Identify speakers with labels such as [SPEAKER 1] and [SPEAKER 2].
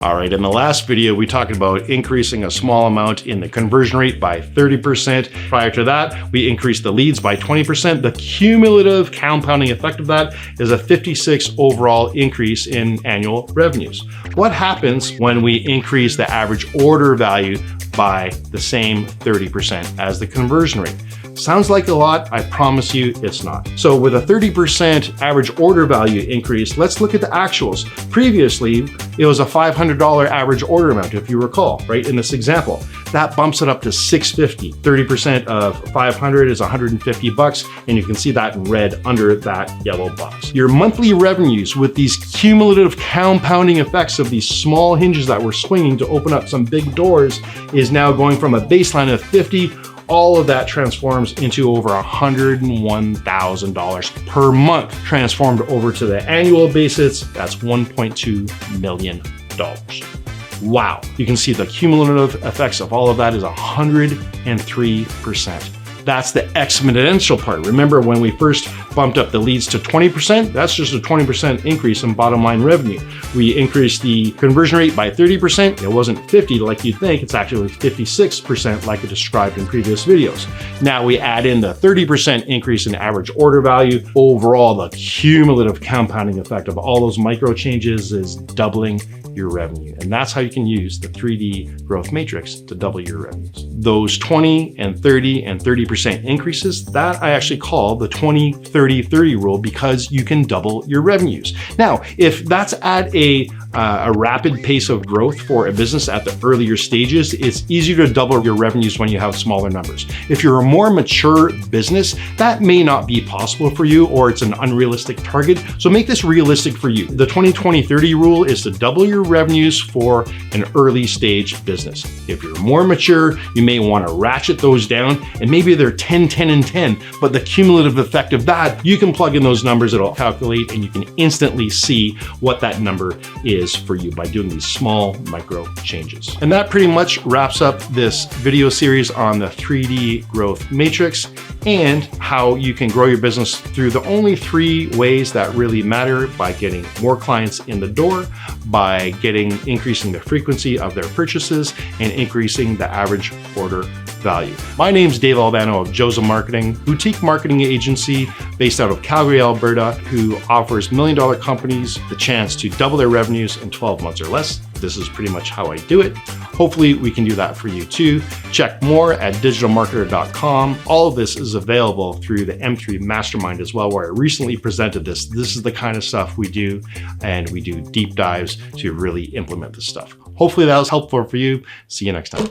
[SPEAKER 1] All right, in the last video, we talked about increasing a small amount in the conversion rate by 30%. Prior to that, we increased the leads by 20%. The cumulative compounding effect of that is a 56 overall increase in annual revenues. What happens when we increase the average order value by the same 30% as the conversion rate? Sounds like a lot, I promise you it's not. So with a 30% average order value increase, let's look at the actuals. Previously, it was a $500 average order amount, if you recall, right? In this example, that bumps it up to $650. 30% of 500 is 150 bucks, and you can see that in red under that yellow box. Your monthly revenues with these cumulative compounding effects of these small hinges that we're swinging to open up some big doors is now going from a baseline of 50. All of that transforms into over $101,000 per month, transformed over to the annual basis. That's $1.2 million. Wow. You can see the cumulative effects of all of that is 103%. That's the exponential part. Remember when we first bumped up the leads to 20%? That's just a 20% increase in bottom line revenue. We increased the conversion rate by 30%. It wasn't 50 like you'd think, it's actually 56% like I described in previous videos. Now we add in the 30% increase in average order value. Overall, the cumulative compounding effect of all those micro changes is doubling your revenue. And that's how you can use the 3D growth matrix to double your revenues. Those 20 and 30 and 30% increases, that I actually call the 20-30-30 rule, because you can double your revenues. Now, if that's at a rapid pace of growth for a business at the earlier stages, it's easier to double your revenues when you have smaller numbers. If you're a more mature business, that may not be possible for you, or it's an unrealistic target. So make this realistic for you. The 20-20-30 rule is to double your revenues for an early stage business. If you're more mature, you may want to ratchet those down, and maybe they're 10, 10, and 10, but the cumulative effect of that, you can plug in those numbers, it'll calculate, and you can instantly see what that number is for you by doing these small micro changes. And that pretty much wraps up this video series on the 3D growth matrix and how you can grow your business through the only 3 ways that really matter: by getting more clients in the door, by increasing the frequency of their purchases, and increasing the average order value. My name's Dave Albano of Joseph Marketing, boutique marketing agency based out of Calgary, Alberta, who offers $1 million companies the chance to double their revenues in 12 months or less. This is pretty much how I do it. Hopefully we can do that for you too. Check more at DigitalMarketer.com. All of this is available through the M3 Mastermind as well, where I recently presented this. This is the kind of stuff we do, and we do deep dives to really implement this stuff. Hopefully that was helpful for you. See you next time.